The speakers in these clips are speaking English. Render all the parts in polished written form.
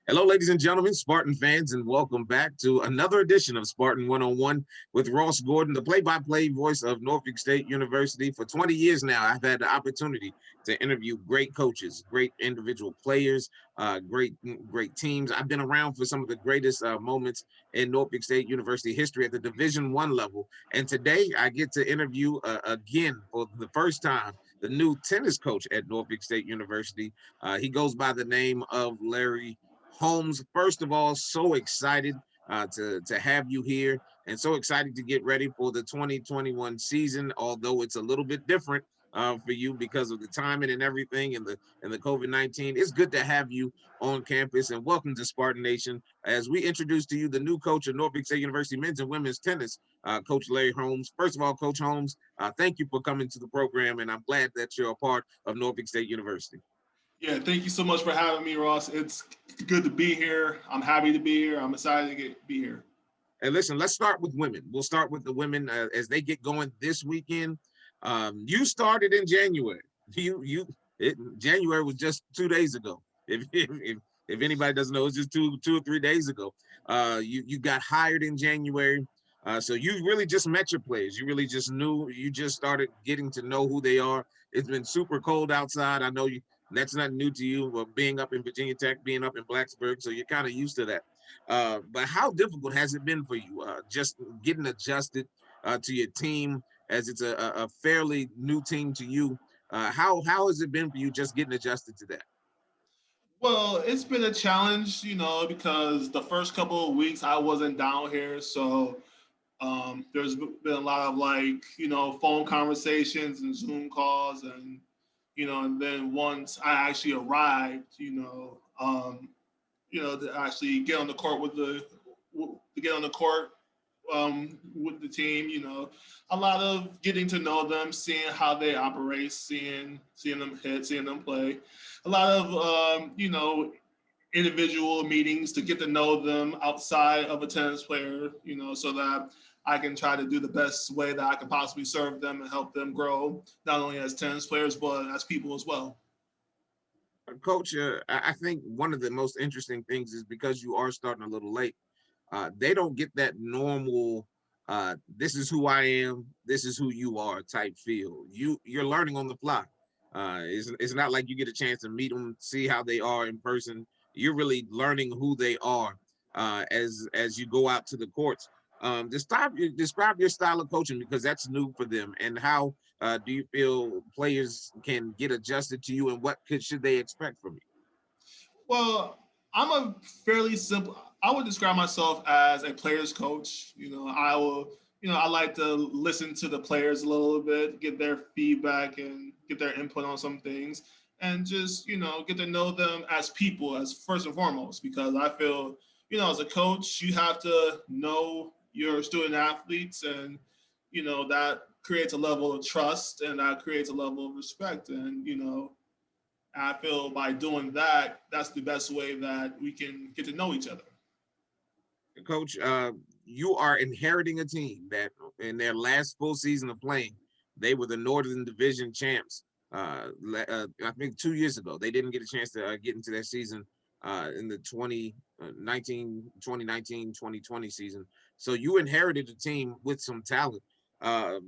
Hello, ladies and gentlemen, Spartan fans, and welcome back to another edition of Spartan 101 with Ross Gordon, the play-by-play voice of Norfolk State University. For 20 years now, I've had the opportunity to interview great coaches, great individual players, great teams. I've been around for some of the greatest moments in Norfolk State University history at the Division I level. And today I get to interview again for the first time the new tennis coach at Norfolk State University. He goes by the name of Larry Holmes. First of all, so excited to have you here, and so excited to get ready for the 2021 season. Although it's a little bit different for you because of the timing and everything, and the COVID-19. It's good to have you on campus, and welcome to Spartan Nation as we introduce to you the new coach of Norfolk State University men's and women's tennis, Coach Larry Holmes. First of all, Coach Holmes, thank you for coming to the program, and I'm glad that you're a part of Norfolk State University. Yeah, thank you so much for having me, Ross. It's good to be here. I'm happy to be here. I'm excited to be here. And listen, let's start with women. We'll start with the women as they get going this weekend. You started in January. January was just 2 days ago. If anybody doesn't know, it's just two or 3 days ago. You got hired in January. So you really just met your players. You really just knew. You just started getting to know who they are. It's been super cold outside. I know you. That's not new to you. Being up in Virginia Tech, being up in Blacksburg, so you're kind of used to that. But how difficult has it been for you just getting adjusted to your team as it's a fairly new team to you? How has it been for you just getting adjusted to that? Well, it's been a challenge, because the first couple of weeks I wasn't down here. So there's been a lot of phone conversations and Zoom calls. And then once I actually arrived, to actually get on the court with the team. A lot of getting to know them, seeing how they operate, seeing them hit, seeing them play. A lot of individual meetings to get to know them outside of a tennis player. So that I can try to do the best way that I can possibly serve them and help them grow, not only as tennis players but as people as well. Coach, I think one of the most interesting things is because you are starting a little late. They don't get that normal. This is who I am. This is who you are type feel. You're learning on the fly. It's not like you get a chance to meet them, see how they are in person. You're really learning who they are as you go out to the courts. Describe your style of coaching because that's new for them. And how do you feel players can get adjusted to you, and what should they expect from you? Well, I'm a fairly simple. I would describe myself as a player's coach. I will. I like to listen to the players a little bit, get their feedback, and get their input on some things, and just get to know them as people, as first and foremost. Because I feel, as a coach, you have to know your student athletes, and that creates a level of trust, and that creates a level of respect, and I feel by doing that, that's the best way that we can get to know each other. Coach, you are inheriting a team that in their last full season of playing, they were the Northern Division champs. I think 2 years ago, they didn't get a chance to get into that season in the 2019 2020 season. So you inherited a team with some talent. Uh,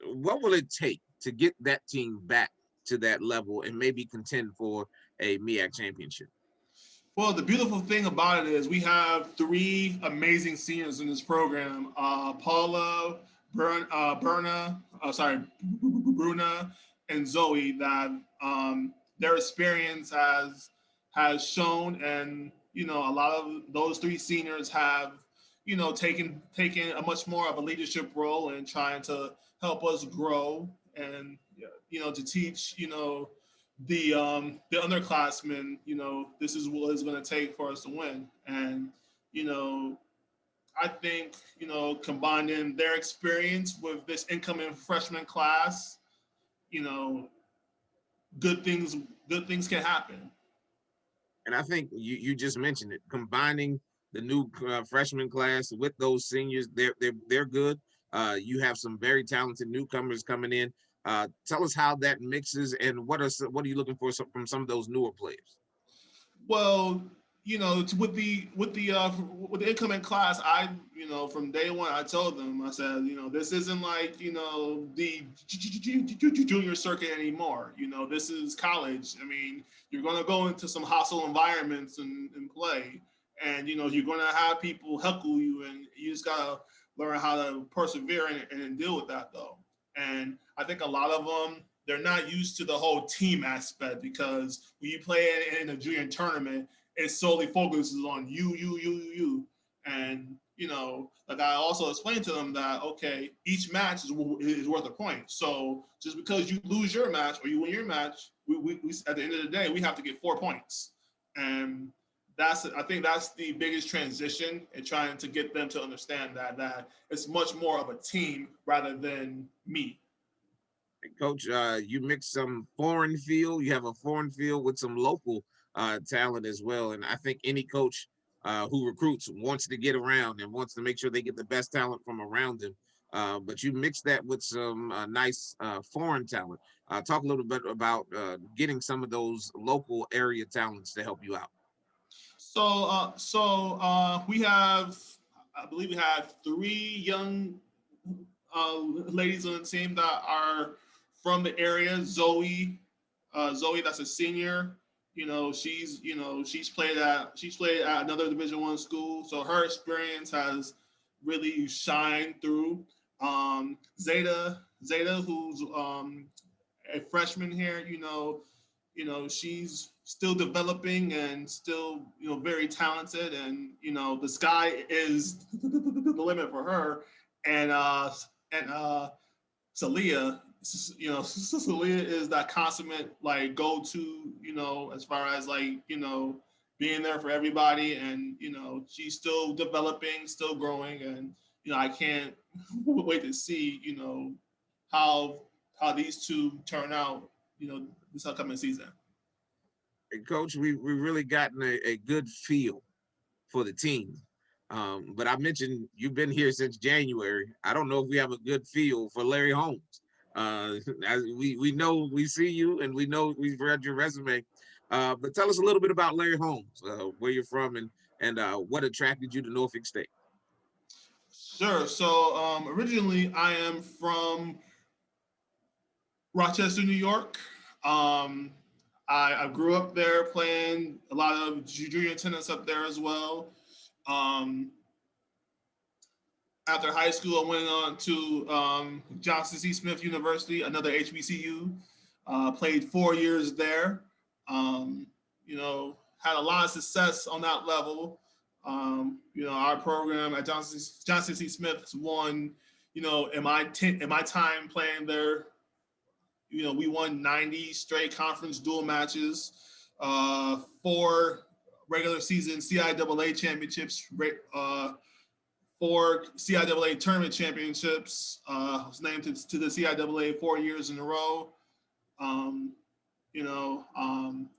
what will it take to get that team back to that level and maybe contend for a MEAC championship? Well, the beautiful thing about it is we have three amazing seniors in this program: Paula, Bruna, and Zoe. That their experience has shown, and a lot of those three seniors have taken a much more of a leadership role in trying to help us grow, and to teach the underclassmen, this is what it's going to take for us to win. And you know, I think combining their experience with this incoming freshman class, you know, good things good things can happen. And I think you just mentioned it, combining the new freshman class with those seniors, they're good. You have some very talented newcomers coming in. Tell us how that mixes, and what are you looking for from some of those newer players? Well, with the incoming class, I from day one I told them, I said, this isn't like the junior circuit anymore. This is college. I mean, you're gonna go into some hostile environments and play, and you're gonna have people heckle you, and you just gotta learn how to persevere and deal with that though. And I think a lot of them, they're not used to the whole team aspect, because when you play in a junior tournament, it solely focuses on you. And, like I also explained to them that, okay, each match is worth a point. So just because you lose your match or you win your match, we at the end of the day, we have to get 4 points. And I think that's the biggest transition in trying to get them to understand that it's much more of a team rather than me. Coach, you mix some foreign feel. You have a foreign feel with some local talent as well. And I think any coach who recruits wants to get around and wants to make sure they get the best talent from around them. But you mix that with some nice foreign talent. Talk a little bit about getting some of those local area talents to help you out. We have, I believe we have 3 young ladies on the team that are from the area. Zoe, that's a senior. She's played at another Division I school, so her experience has really shined through. Zeta, who's a freshman here, she's still developing and still, very talented, and the sky is the limit for her. And Celia, Celia is that consummate like go-to, as far as like being there for everybody, and she's still developing, still growing, and I can't wait to see how these two turn out, this upcoming season. And Coach, we really gotten a good feel for the team. But I mentioned you've been here since January. I don't know if we have a good feel for Larry Holmes. As we know, we see you, and we know we've read your resume. But tell us a little bit about Larry Holmes, where you're from, and what attracted you to Norfolk State. Sure. So originally, I am from Rochester, New York. Um, I grew up there playing a lot of junior tennis up there as well. Um, After high school, I went on to Johnson C. Smith University, another HBCU. Played 4 years there. Um, had a lot of success on that level. Our program at Johnson C. Smith has won. In my time playing there, we won 90 straight conference dual matches, 4 regular season CIAA championships, 4 CIAA tournament championships. Was named to the CIAA 4 years in a row.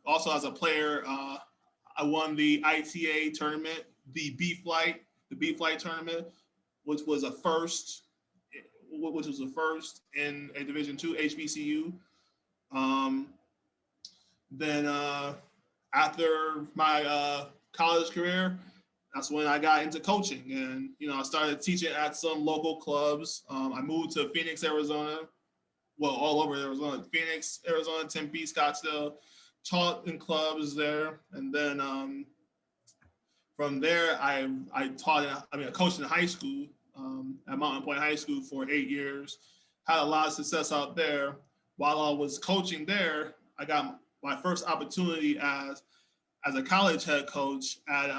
Also as a player, I won the ITA tournament, the B Flight tournament, which was a first in a Division II HBCU. Then after my college career, that's when I got into coaching, and I started teaching at some local clubs. I moved to Phoenix, Arizona. Well, all over Arizona: Phoenix, Arizona, Tempe, Scottsdale. Taught in clubs there, and then from there, I coached in high school at Mountain Point High School for 8 years. Had a lot of success out there. While I was coaching there, I got my first opportunity as a college head coach at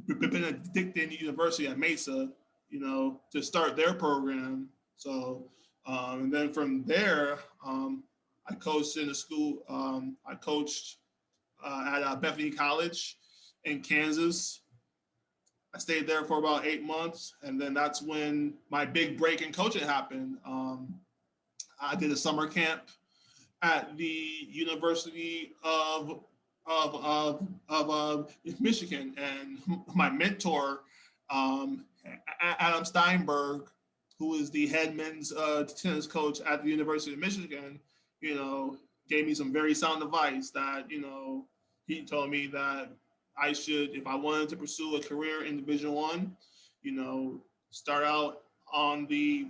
Benedictine University at Mesa, to start their program. So, and then from there, I coached in a school. I coached at Bethany College in Kansas. I stayed there for about 8 months, and then that's when my big break in coaching happened. I did a summer camp at the University of Michigan, and my mentor, Adam Steinberg, who is the head men's tennis coach at the University of Michigan, gave me some very sound advice that he told me that I should, if I wanted to pursue a career in Division One, start out on the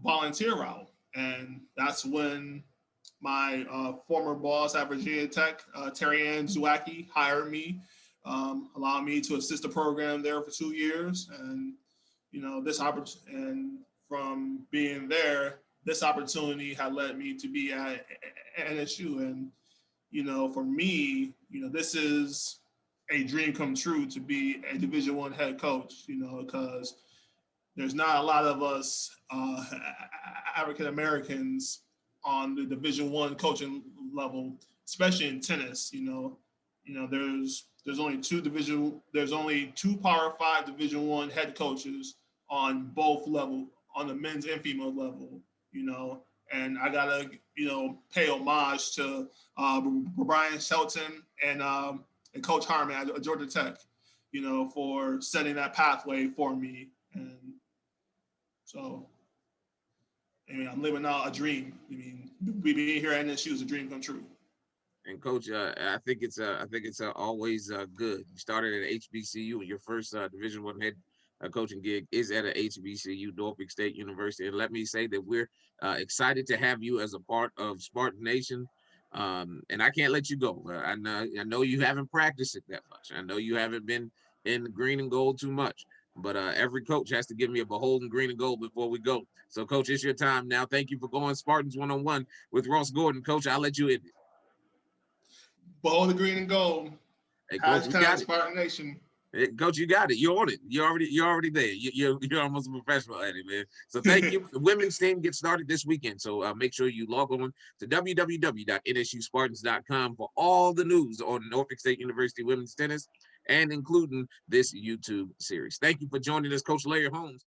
volunteer route, and that's when my former boss at Virginia Tech, Terry Ann Zwicky, hired me, allowed me to assist the program there for 2 years, and this opportunity, and from being there, this opportunity had led me to be at NSU, and for me, this is a dream come true to be a Division One head coach, because there's not a lot of us African Americans on the Division One coaching level, especially in tennis. There's only two Power Five Division One head coaches on both level, on the men's and female level. And I gotta pay homage to Brian Shelton and Coach Harmon at Georgia Tech, for setting that pathway for me. And so, I'm living out a dream. We being here at NSU is a dream come true. And Coach, I think it's always good. You started at HBCU, and your first Division One head coaching gig is at a HBCU, Norfolk State University. And let me say that we're excited to have you as a part of Spartan Nation. And I can't let you go. I know you haven't practiced it that much. I know you haven't been in the green and gold too much. But every coach has to give me a beholden green and gold before we go. So, Coach, it's your time now. Thank you for going Spartans one-on-one with Ross Gordon. Coach, I'll let you in. Behold the green and gold. Hey, Coach, you got it. Spartan Nation. Hey, Coach, you got it. You're on it. You're already there. You're almost a professional at it, man. So thank you. The women's team gets started this weekend. So make sure you log on to www.nsuspartans.com for all the news on Norfolk State University women's tennis and including this YouTube series. Thank you for joining us, Coach Larry Holmes.